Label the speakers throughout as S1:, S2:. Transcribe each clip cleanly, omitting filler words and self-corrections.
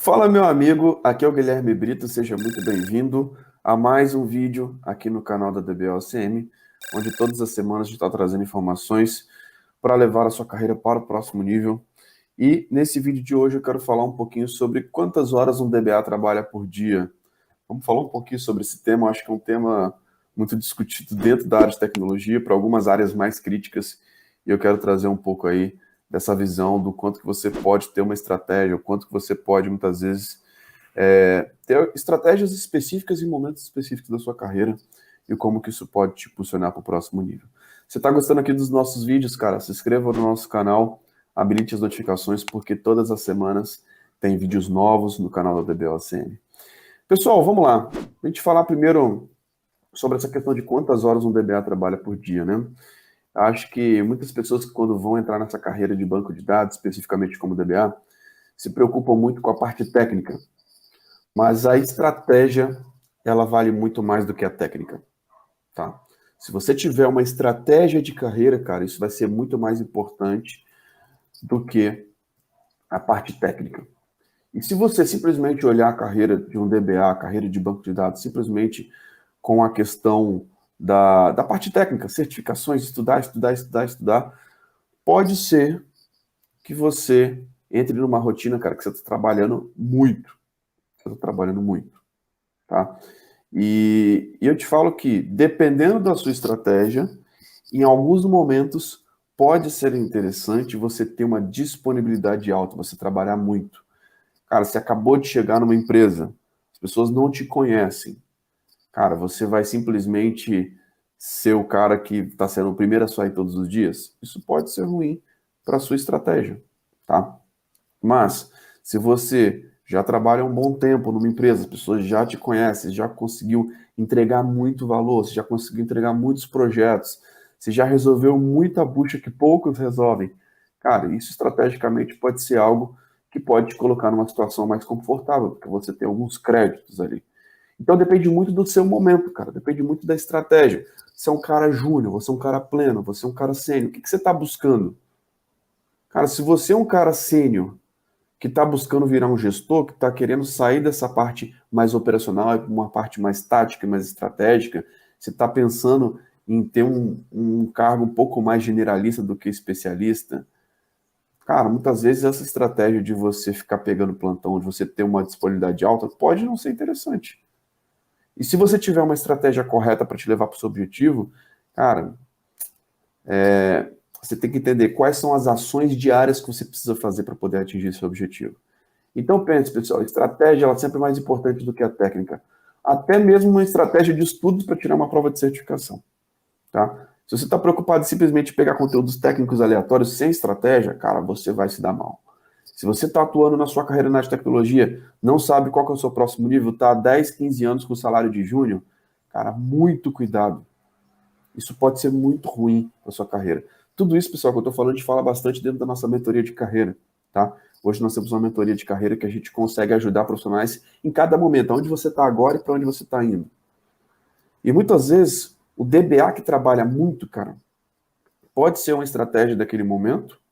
S1: Fala, meu amigo, aqui é o Guilherme Brito, seja muito bem-vindo a mais um vídeo aqui no canal da DBOCM, onde todas as semanas a gente está trazendo informações para levar a sua carreira para o próximo nível. E nesse vídeo de hoje eu quero falar um pouquinho sobre quantas horas um DBA trabalha por dia. Vamos falar um pouquinho sobre esse tema, eu acho que é um tema muito discutido dentro da área de tecnologia, para algumas áreas mais críticas, e eu quero trazer um pouco aí dessa visão do quanto que você pode ter uma estratégia, o quanto que você pode, muitas vezes, ter estratégias específicas em momentos específicos da sua carreira e como que isso pode te impulsionar para o próximo nível. Você está gostando aqui dos nossos vídeos, cara? Se inscreva no nosso canal, habilite as notificações, porque todas as semanas tem vídeos novos no canal da DBOCM. Pessoal, vamos lá. A gente falar primeiro sobre essa questão de quantas horas um DBA trabalha por dia, né? Acho que muitas pessoas que quando vão entrar nessa carreira de banco de dados, especificamente como DBA, se preocupam muito com a parte técnica, mas a estratégia, ela vale muito mais do que a técnica, tá? Se você tiver uma estratégia de carreira, cara, isso vai ser muito mais importante do que a parte técnica. E se você simplesmente olhar a carreira de um DBA, a carreira de banco de dados, simplesmente com a questão da parte técnica, certificações, estudar, pode ser que você entre numa rotina, cara, que você está trabalhando muito. Você está trabalhando muito, tá? E eu te falo que, dependendo da sua estratégia, em alguns momentos pode ser interessante você ter uma disponibilidade alta, você trabalhar muito. Cara, você acabou de chegar numa empresa, as pessoas não te conhecem. Cara, você vai simplesmente ser o cara que está sendo o primeiro a sair todos os dias? Isso pode ser ruim para a sua estratégia, tá? Mas, se você já trabalha um bom tempo numa empresa, as pessoas já te conhecem, já conseguiu entregar muito valor, você já conseguiu entregar muitos projetos, você já resolveu muita bucha que poucos resolvem, cara, isso estrategicamente pode ser algo que pode te colocar numa situação mais confortável, porque você tem alguns créditos ali. Então depende muito do seu momento, cara, depende muito da estratégia. Você é um cara júnior, você é um cara pleno, você é um cara sênior, o que você está buscando? Cara, se você é um cara sênior que está buscando virar um gestor, que está querendo sair dessa parte mais operacional, uma parte mais tática, mais estratégica, você está pensando em ter um cargo um pouco mais generalista do que especialista, cara, muitas vezes essa estratégia de você ficar pegando plantão, de você ter uma disponibilidade alta, pode não ser interessante. E se você tiver uma estratégia correta para te levar para o seu objetivo, cara, você tem que entender quais são as ações diárias que você precisa fazer para poder atingir seu objetivo. Então pense, pessoal, a estratégia ela é sempre mais importante do que a técnica. Até mesmo uma estratégia de estudos para tirar uma prova de certificação, tá? Se você está preocupado em simplesmente pegar conteúdos técnicos aleatórios sem estratégia, cara, você vai se dar mal. Se você está atuando na sua carreira na área de tecnologia, não sabe qual que é o seu próximo nível, está há 10, 15 anos com salário de júnior, cara, muito cuidado. Isso pode ser muito ruim para sua carreira. Tudo isso, pessoal, que eu estou falando, a gente fala bastante dentro da nossa mentoria de carreira, tá? Hoje nós temos uma mentoria de carreira que a gente consegue ajudar profissionais em cada momento, onde você está agora e para onde você está indo. E muitas vezes, o DBA que trabalha muito, cara, pode ser uma estratégia daquele momento,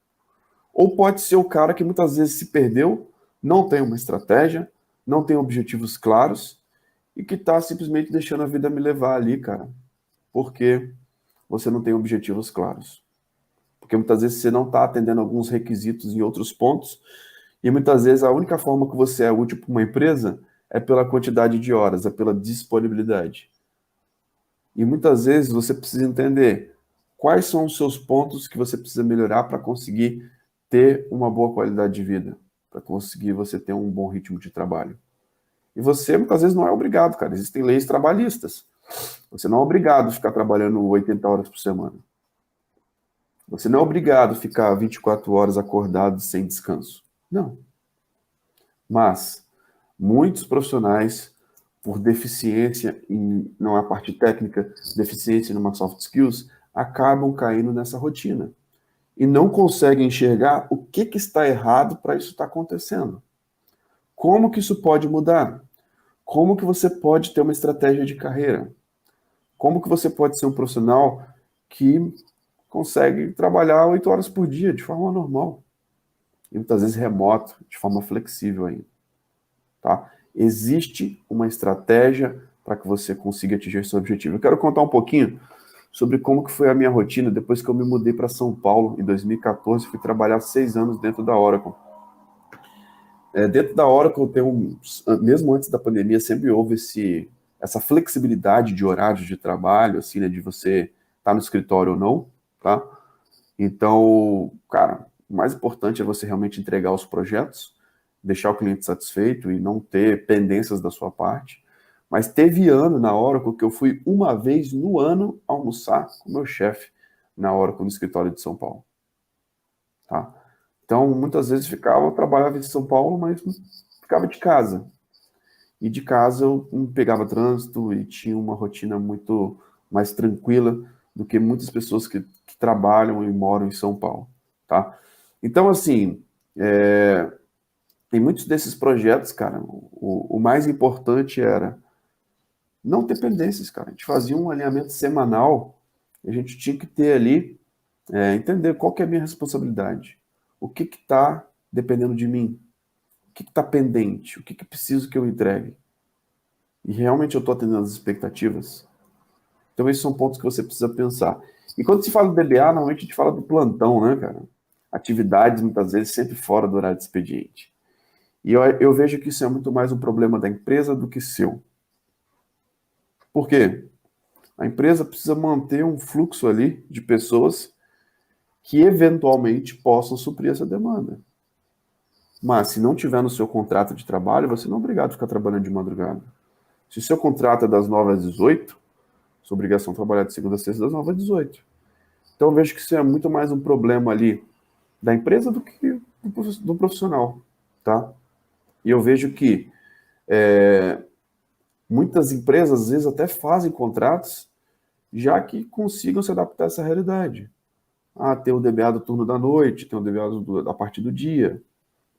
S1: ou pode ser o cara que muitas vezes se perdeu, não tem uma estratégia, não tem objetivos claros, e que está simplesmente deixando a vida me levar ali, cara, porque você não tem objetivos claros. Porque muitas vezes você não está atendendo alguns requisitos em outros pontos, e muitas vezes a única forma que você é útil para uma empresa é pela quantidade de horas, é pela disponibilidade. E muitas vezes você precisa entender quais são os seus pontos que você precisa melhorar para conseguir ter uma boa qualidade de vida, para conseguir você ter um bom ritmo de trabalho. E você muitas vezes não é obrigado, cara. Existem leis trabalhistas. Você não é obrigado a ficar trabalhando 80 horas por semana. Você não é obrigado a ficar 24 horas acordado sem descanso. Não. Mas muitos profissionais, por deficiência em não a parte técnica, deficiência em uma soft skills, acabam caindo nessa rotina e não conseguem enxergar o que está errado para isso estar acontecendo. Como que isso pode mudar? Como que você pode ter uma estratégia de carreira? Como que você pode ser um profissional que consegue trabalhar 8 horas por dia de forma normal? E muitas vezes remoto, de forma flexível ainda. tá? Existe uma estratégia para que você consiga atingir esse objetivo. Eu quero contar um pouquinho sobre como que foi a minha rotina depois que eu me mudei para São Paulo em 2014, fui trabalhar 6 anos dentro da Oracle. Dentro da Oracle, mesmo antes da pandemia, sempre houve essa flexibilidade de horário de trabalho, assim, né, de você estar no escritório ou não, tá? Então, cara, o mais importante é você realmente entregar os projetos, deixar o cliente satisfeito e não ter pendências da sua parte. Mas teve ano na Oracle que eu fui uma vez no ano almoçar com o meu chefe na Oracle no escritório de São Paulo, tá? Então, muitas vezes eu trabalhava em São Paulo, mas ficava de casa. E de casa eu não pegava trânsito e tinha uma rotina muito mais tranquila do que muitas pessoas que trabalham e moram em São Paulo, tá? Então, assim, em muitos desses projetos, cara, o mais importante era não ter pendências, cara. A gente fazia um alinhamento semanal e a gente tinha que ter ali, entender qual que é a minha responsabilidade. O que está dependendo de mim? O que está pendente? O que preciso que eu entregue? E realmente eu estou atendendo as expectativas? Então, esses são pontos que você precisa pensar. E quando se fala do DBA, normalmente a gente fala do plantão, né, cara? Atividades, muitas vezes, sempre fora do horário de expediente. E eu vejo que isso é muito mais um problema da empresa do que seu. Por quê? A empresa precisa manter um fluxo ali de pessoas que eventualmente possam suprir essa demanda. Mas se não tiver no seu contrato de trabalho, você não é obrigado a ficar trabalhando de madrugada. Se o seu contrato é das 9 às 18, sua obrigação é trabalhar de segunda a sexta das 9 às 18. Então eu vejo que isso é muito mais um problema ali da empresa do que do profissional, tá? E eu vejo que muitas empresas, às vezes, até fazem contratos já que consigam se adaptar a essa realidade. Ah, tem o DBA do turno da noite, tem o DBA da parte do dia,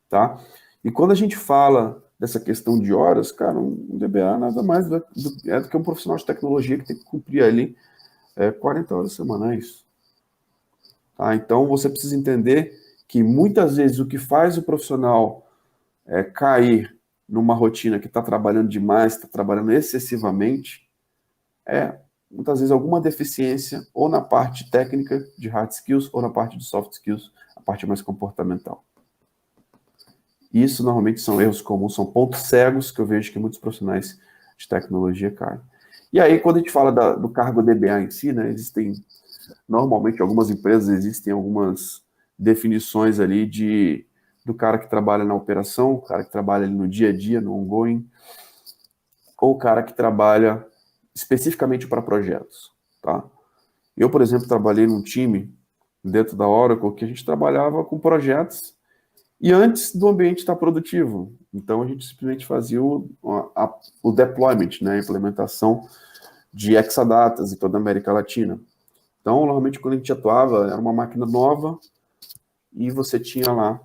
S1: tá? E quando a gente fala dessa questão de horas, cara, um DBA nada mais do que um profissional de tecnologia que tem que cumprir ali 40 horas semanais. Tá? Então, você precisa entender que muitas vezes o que faz o profissional cair numa rotina que está trabalhando demais, está trabalhando excessivamente, muitas vezes alguma deficiência ou na parte técnica de hard skills ou na parte de soft skills, a parte mais comportamental. Isso normalmente são erros comuns, são pontos cegos que eu vejo que muitos profissionais de tecnologia caem. E aí, quando a gente fala do cargo DBA em si, né, normalmente, algumas empresas existem algumas definições ali do cara que trabalha na operação, o cara que trabalha ali no dia a dia, no ongoing, ou o cara que trabalha especificamente para projetos, tá? Eu, por exemplo, trabalhei num time dentro da Oracle que a gente trabalhava com projetos e antes do ambiente estar produtivo. Então, a gente simplesmente fazia o deployment, né, a implementação de Exadatas em toda a América Latina. Então, normalmente, quando a gente atuava, era uma máquina nova e você tinha lá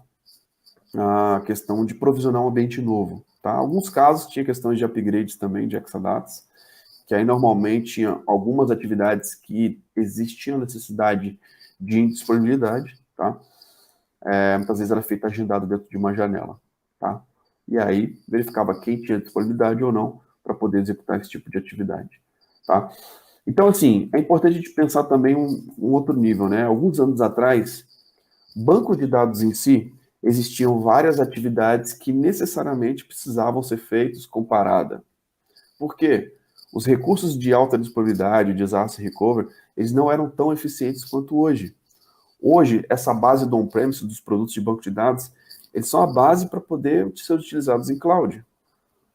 S1: a questão de provisionar um ambiente novo. Tá? Alguns casos tinha questões de upgrades também de Exadatas, que aí normalmente tinha algumas atividades que existiam necessidade de indisponibilidade, tá? Muitas vezes era feito agendado dentro de uma janela, tá? E aí verificava quem tinha disponibilidade ou não para poder executar esse tipo de atividade, tá? Então, assim, é importante a gente pensar também um outro nível, né? Alguns anos atrás, banco de dados em si, existiam várias atividades que necessariamente precisavam ser feitas com parada. Por quê? Os recursos de alta disponibilidade, disaster recovery, eles não eram tão eficientes quanto hoje. Hoje, essa base do on-premise, dos produtos de banco de dados, eles são a base para poder ser utilizados em cloud.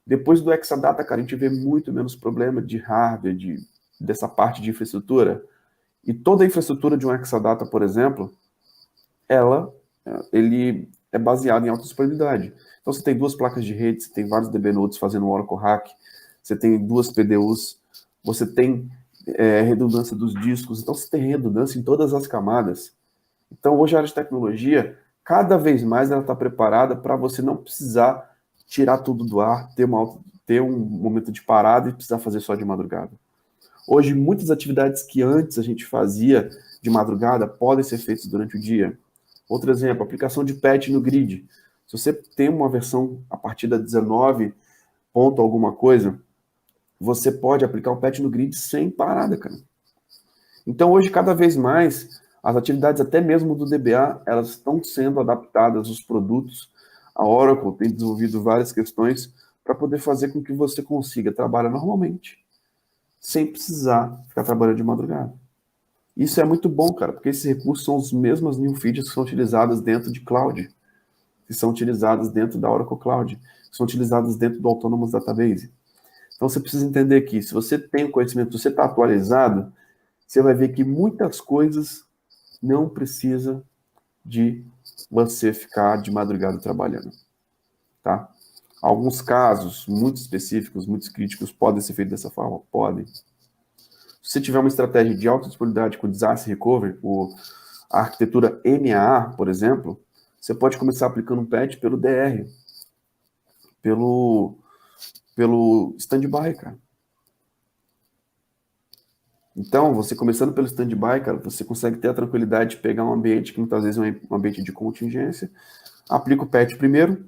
S1: Depois do Exadata, cara, a gente vê muito menos problema de hardware, dessa parte de infraestrutura. E toda a infraestrutura de um Exadata, por exemplo, ele é baseado em alta disponibilidade. Então, você tem duas placas de rede, você tem vários DB nodes fazendo Oracle Hack, você tem duas PDUs, você tem redundância dos discos, então você tem redundância em todas as camadas. Então, hoje a área de tecnologia, cada vez mais ela está preparada para você não precisar tirar tudo do ar, ter um momento de parada e precisar fazer só de madrugada. Hoje, muitas atividades que antes a gente fazia de madrugada podem ser feitas durante o dia. Outro exemplo, aplicação de patch no grid. Se você tem uma versão a partir da 19 ponto alguma coisa, você pode aplicar o patch no grid sem parada, cara. Então, hoje, cada vez mais, as atividades até mesmo do DBA, elas estão sendo adaptadas, os produtos. A Oracle tem desenvolvido várias questões para poder fazer com que você consiga trabalhar normalmente, sem precisar ficar trabalhando de madrugada. Isso é muito bom, cara, porque esses recursos são as mesmas new features que são utilizadas dentro de cloud, que são utilizadas dentro da Oracle Cloud, que são utilizadas dentro do Autonomous Database. Então, você precisa entender que, se você tem o conhecimento, se você está atualizado, você vai ver que muitas coisas não precisa de você ficar de madrugada trabalhando, tá? Alguns casos muito específicos, muito críticos, podem ser feitos dessa forma? Podem. Se você tiver uma estratégia de alta disponibilidade com Disaster Recovery, a arquitetura NAA, por exemplo, você pode começar aplicando um patch pelo DR, pelo standby, cara. Então, você começando pelo standby, cara, você consegue ter a tranquilidade de pegar um ambiente que muitas vezes é um ambiente de contingência, aplica o patch primeiro,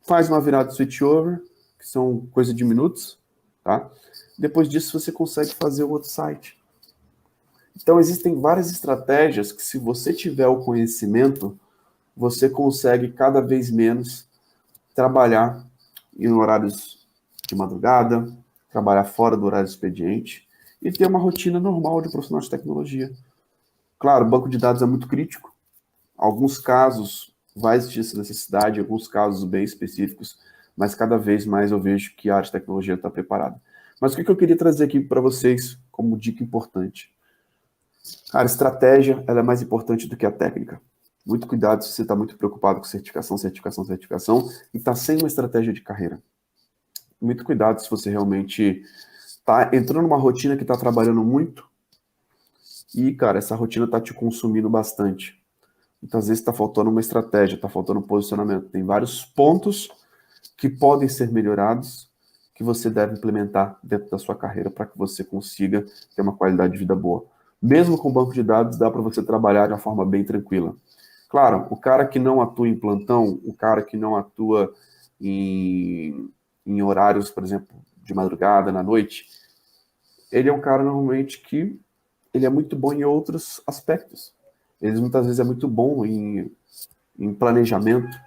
S1: faz uma virada de switchover, que são coisa de minutos, tá? Depois disso, você consegue fazer o outro site. Então, existem várias estratégias que, se você tiver o conhecimento, você consegue cada vez menos trabalhar em horários de madrugada, trabalhar fora do horário expediente e ter uma rotina normal de profissional de tecnologia. Claro, o banco de dados é muito crítico. Alguns casos vai existir essa necessidade, alguns casos bem específicos, mas cada vez mais eu vejo que a área de tecnologia está preparada. Mas o que eu queria trazer aqui para vocês como dica importante? Cara, a estratégia ela é mais importante do que a técnica. Muito cuidado se você está muito preocupado com certificação e está sem uma estratégia de carreira. Muito cuidado se você realmente está entrando numa rotina que está trabalhando muito e, cara, essa rotina está te consumindo bastante. Muitas vezes está faltando uma estratégia, está faltando um posicionamento. Tem vários pontos que podem ser melhorados, que você deve implementar dentro da sua carreira para que você consiga ter uma qualidade de vida boa. Mesmo com banco de dados, dá para você trabalhar de uma forma bem tranquila. Claro, o cara que não atua em plantão, o cara que não atua em horários, por exemplo, de madrugada, na noite, ele é um cara normalmente que ele é muito bom em outros aspectos. Ele muitas vezes é muito bom em planejamento,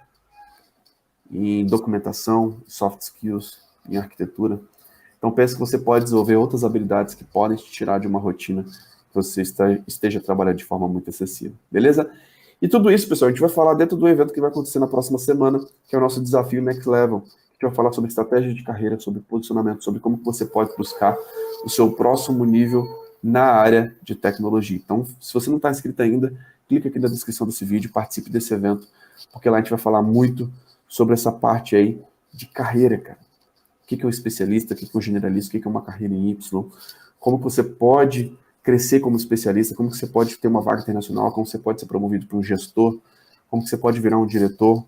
S1: em documentação, soft skills, em arquitetura. Então pense que você pode desenvolver outras habilidades que podem te tirar de uma rotina que você esteja trabalhando de forma muito excessiva. Beleza? E tudo isso, pessoal, a gente vai falar dentro do evento que vai acontecer na próxima semana, que é o nosso desafio Next Level. A gente vai falar sobre estratégia de carreira, sobre posicionamento, sobre como você pode buscar o seu próximo nível na área de tecnologia. Então, se você não está inscrito ainda, clica aqui na descrição desse vídeo, participe desse evento, porque lá a gente vai falar muito sobre essa parte aí de carreira, cara. O que é um especialista, o que é um generalista, o que é uma carreira em Y, como você pode crescer como especialista, como você pode ter uma vaga internacional, como você pode ser promovido para um gestor, como você pode virar um diretor,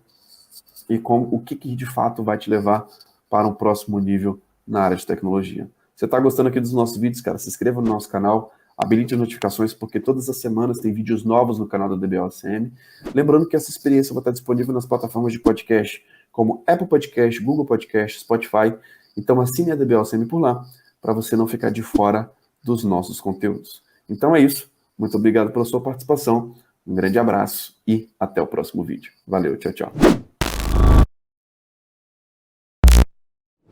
S1: e o que de fato vai te levar para um próximo nível na área de tecnologia. Você está gostando aqui dos nossos vídeos, cara? Se inscreva no nosso canal, habilite as notificações, porque todas as semanas tem vídeos novos no canal da DBOCM. Lembrando que essa experiência vai estar disponível nas plataformas de podcast, como Apple Podcast, Google Podcast, Spotify. Então assine a DBOCM por lá, para você não ficar de fora dos nossos conteúdos. Então é isso. Muito obrigado pela sua participação. Um grande abraço e até o próximo vídeo. Valeu, tchau, tchau.